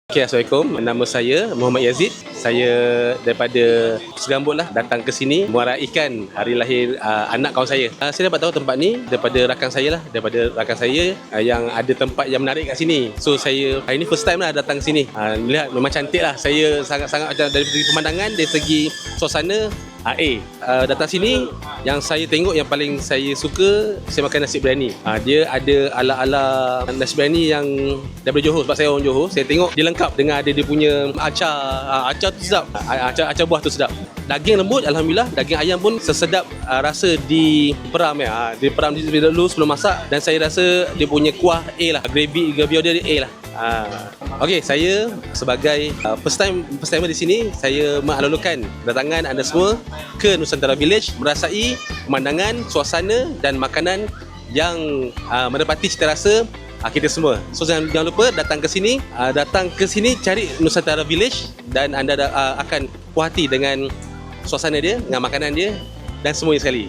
Okay, Assalamualaikum. Nama saya Muhammad Yazid. Saya daripada Segambut lah, datang ke sini meraikan hari lahir anak kawan saya. Saya dapat tahu tempat ni daripada rakan saya yang ada tempat yang menarik kat sini. So saya hari ni first time lah datang ke sini. Lihat memang cantik lah. Saya sangat-sangat macam dari segi pemandangan, dari segi suasana. Datang sini yang saya tengok yang paling saya suka, saya makan nasi biryani. Dia ada ala-ala nasi biryani yang daripada Johor, sebab saya orang Johor. Saya tengok dia lengkap dengan ada dia punya acar tu sedap. Acar buah tu sedap. Daging lembut, alhamdulillah. Daging ayam pun sesedap rasa di peram ya. Dia peram dulu sebelum masak, dan saya rasa dia punya kuah A lah. Gravy dia A lah. Okey, saya sebagai first timer di sini, saya mengalulukan datangan anda semua ke Nusantara Village, merasai pemandangan, suasana dan makanan yang menepati cita rasa kita semua. So jangan lupa datang ke sini, cari Nusantara Village, dan anda akan puas hati dengan suasana dia, dengan makanan dia dan semuanya sekali.